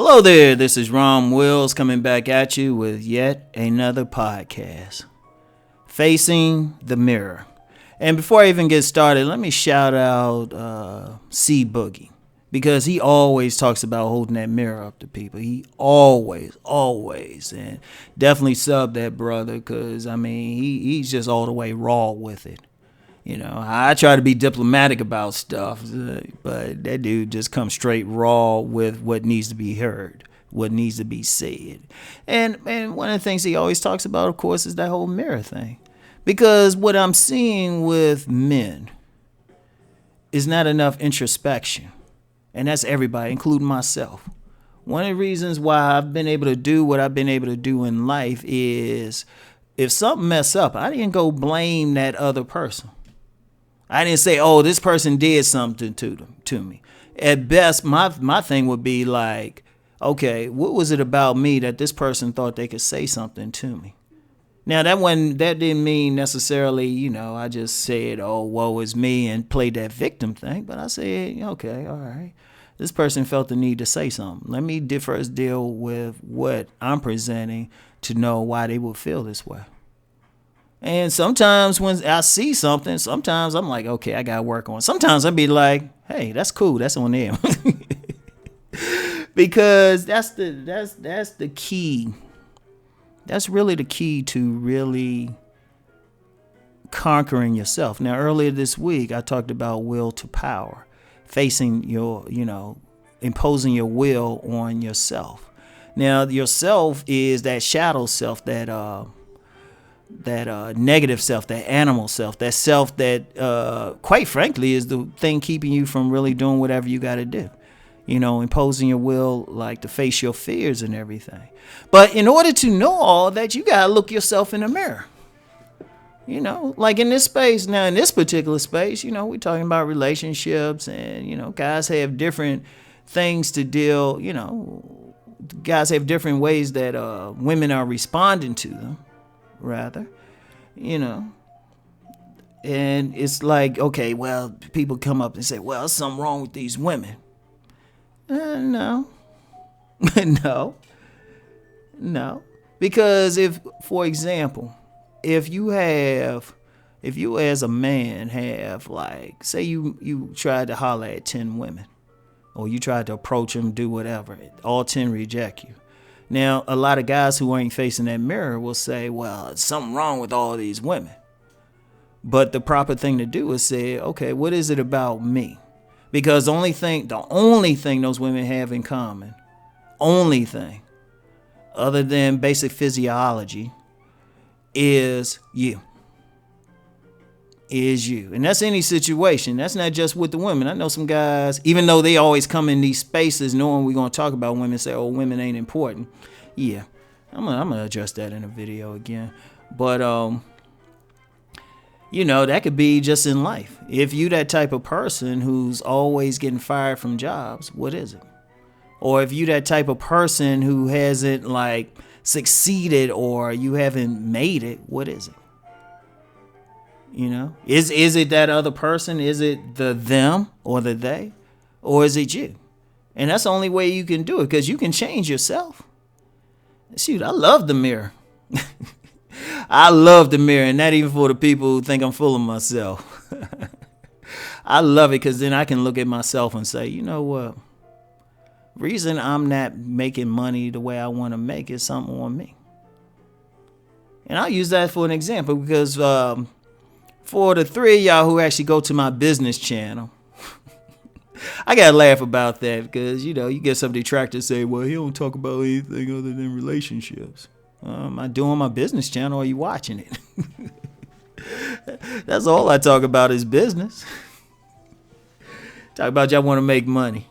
Hello there, this is Rom Wills coming back at you with yet another podcast, Facing the Mirror. And before I even get started, let me shout out C Boogie, because he always talks about holding that mirror up to people. He always, and definitely sub that brother, because, I mean, he's just all the way raw with it. You know, I try to be diplomatic about stuff, but that dude just comes straight raw with what needs to be heard, what needs to be said. And one of the things he always talks about, of course, is that whole mirror thing. Because what I'm seeing with men is not enough introspection. And that's everybody, including myself. One of the reasons why I've been able to do what I've been able to do in life is if something mess up, I didn't go blame that other person. I didn't say, oh, this person did something to me. At best, my thing would be like, okay, what was it about me that this person thought they could say something to me? Now, that didn't mean necessarily, I just said, oh, woe is me and played that victim thing. But I said, okay, all right. This person felt the need to say something. Let me first deal with what I'm presenting to know why they would feel this way. And sometimes when I see something, sometimes I'm like, okay, I got to work on it. Sometimes I'd be like, hey, that's cool. That's on them. Because that's the key. That's really the key to really conquering yourself. Now, earlier this week, I talked about will to power, facing imposing your will on yourself. Now, yourself is that shadow self, that negative self, that animal self, that self that, quite frankly, is the thing keeping you from really doing whatever you got to do. Imposing your will, like to face your fears and everything. But in order to know all that, you got to look yourself in the mirror. Like in this space, now in this particular space, we're talking about relationships and, guys have different things to deal, guys have different ways that women are responding to them. Rather, and it's like, okay, well, people come up and say, well, there's something wrong with these women. No, no, because if, for example, if you as a man have, like, say you tried to holler at 10 women, or you tried to approach them, do whatever, all 10 reject you. Now, a lot of guys who ain't facing that mirror will say, well, there's something wrong with all these women. But the proper thing to do is say, okay, what is it about me? Because the only thing those women have in common, only thing, other than basic physiology, is you. Is you. And that's any situation. That's not just with the women. I know some guys, even though they always come in these spaces knowing we're going to talk about women, say, oh, women ain't important. Yeah, I'm gonna address that in a video again. But, that could be just in life. If you that type of person who's always getting fired from jobs, what is it? Or if you that type of person who hasn't, like, succeeded, or you haven't made it, what is it? Is it that other person? Is it the them or the they? Or is it you? And that's the only way you can do it, because you can change yourself. Shoot, I love the mirror. I love the mirror, and not even for the people who think I'm full of myself. I love it because then I can look at myself and say, you know what? Reason I'm not making money the way I want to make is something on me. And I'll use that for an example, because for the three of y'all who actually go to my business channel, I gotta laugh about that, because you get some detractors say, well, he don't talk about anything other than relationships. Am I doing my business channel, or are you watching it? That's all I talk about is business. Talk about y'all want to make money.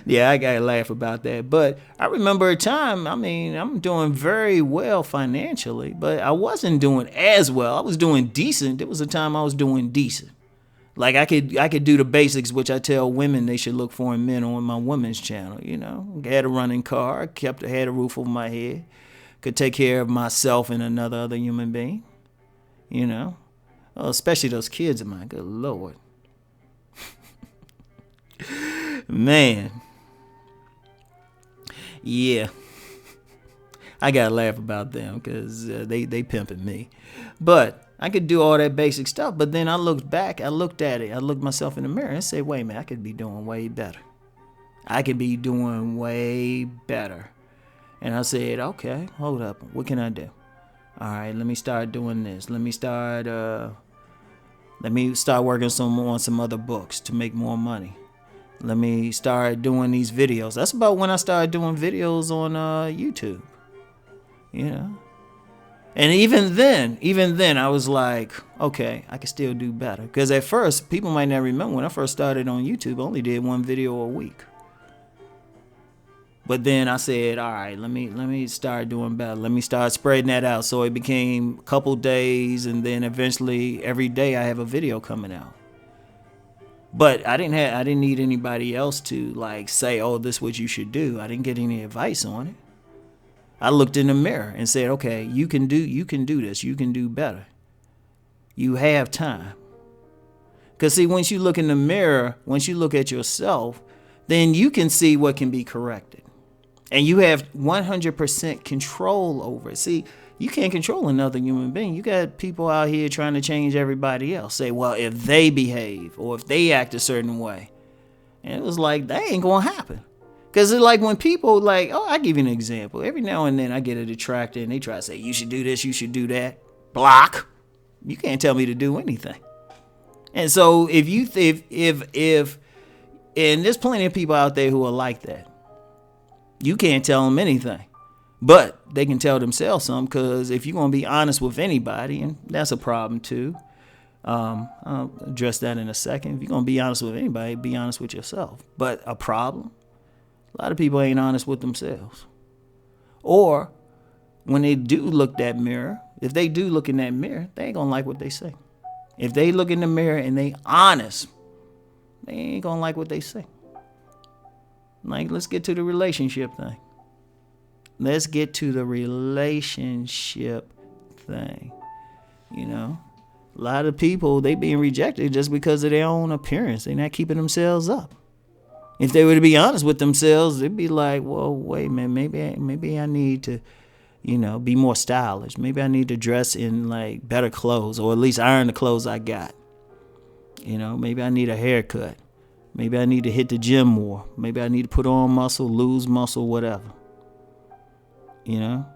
Yeah, I gotta laugh about that. But I remember a time, I'm doing very well financially, but I wasn't doing as well. I was doing decent. There was a time I was doing decent. Like I could do the basics, which I tell women they should look for in men on my women's channel. Had a running car, had a roof over my head, could take care of myself and another other human being. Especially those kids of mine. Good Lord. Man, Yeah, I gotta laugh about them because they pimping me. But I could do all that basic stuff. But then I looked back, I looked at it, I looked myself in the mirror and said, wait a minute, I could be doing way better. I could be doing way better. And I said, okay, hold up. What can I do? All right, let me start doing this. Let me start working on some other books to make more money. Let me start doing these videos. That's about when I started doing videos on YouTube. You know? And even then, I was like, okay, I can still do better. Because at first, people might not remember, when I first started on YouTube, I only did one video a week. But then I said, all right, let me start doing better. Let me start spreading that out. So it became a couple days, and then eventually every day I have a video coming out. But I didn't need anybody else to like say, oh, this is what you should do. I didn't get any advice on it. I looked in the mirror and said, okay, you can do this. You can do better. You have time. Because see, once you look in the mirror, once you look at yourself, then you can see what can be corrected. And you have 100% control over it. See, you can't control another human being. You got people out here trying to change everybody else. Say, well, if they behave or if they act a certain way. And it was like, that ain't going to happen. Because it's like when people like, oh, I'll give you an example. Every now and then I get a detractor and they try to say, you should do this, you should do that. Block. You can't tell me to do anything. And so if and there's plenty of people out there who are like that. You can't tell them anything. But they can tell themselves something, because if you're going to be honest with anybody, and that's a problem too. I'll address that in a second. If you're going to be honest with anybody, be honest with yourself. But a problem, a lot of people ain't honest with themselves. Or when they do look that mirror, if they do look in that mirror, they ain't going to like what they say. If they look in the mirror and they honest, they ain't going to like what they say. Like, let's get to the relationship thing. Let's get to the relationship thing. You know, a lot of people, they being rejected just because of their own appearance. They're not keeping themselves up. If they were to be honest with themselves, they'd be like, well, wait a minute, maybe I need to, you know, be more stylish. Maybe I need to dress in like better clothes, or at least iron the clothes I got. You know, maybe I need a haircut. Maybe I need to hit the gym more. Maybe I need to put on muscle, lose muscle, whatever. You know?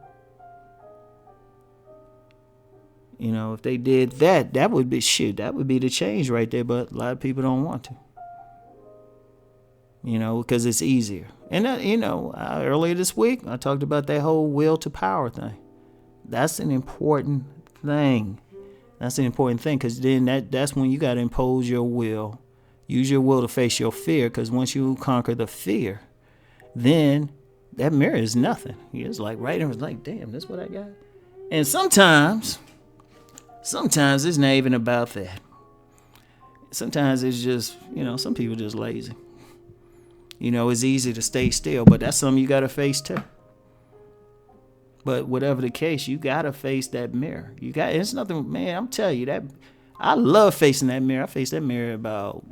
You know, if they did that, that would be the change right there. But a lot of people don't want to. You know, because it's easier. And, earlier this week, I talked about that whole will to power thing. That's an important thing. That's an important thing, because then that's when you got to impose your will. Use your will to face your fear, because once you conquer the fear, then that mirror is nothing. It's like right there, it's like, damn, that's what I got. And sometimes it's not even about that. Sometimes it's just, some people just lazy. It's easy to stay still, but that's something you got to face too. But whatever the case, you got to face that mirror. It's nothing, man, I'm telling you, that I love facing that mirror. I face that mirror about,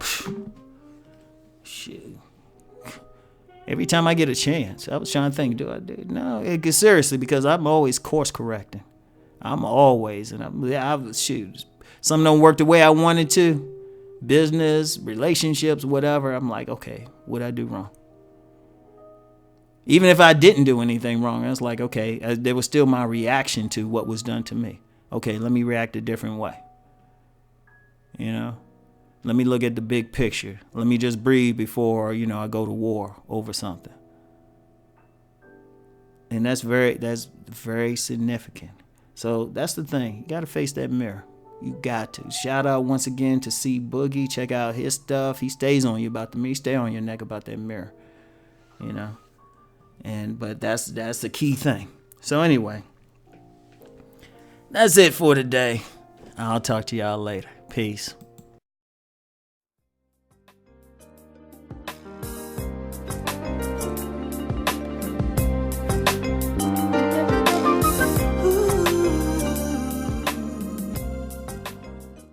shit. Every time I get a chance. I was trying to think, do I do it? No, seriously, because I'm always course correcting. I'm always, and something don't work the way I wanted to. Business, relationships, whatever. I'm like, okay, what'd I do wrong? Even if I didn't do anything wrong, I was like, okay, there was still my reaction to what was done to me. Okay, let me react a different way. Let me look at the big picture. Let me just breathe before, I go to war over something. And that's very significant. So that's the thing. You got to face that mirror. You got to. Shout out once again to C Boogie. Check out his stuff. He stays on you about the mirror. He stay on your neck about that mirror. But that's the key thing. So anyway, that's it for today. I'll talk to y'all later. Peace.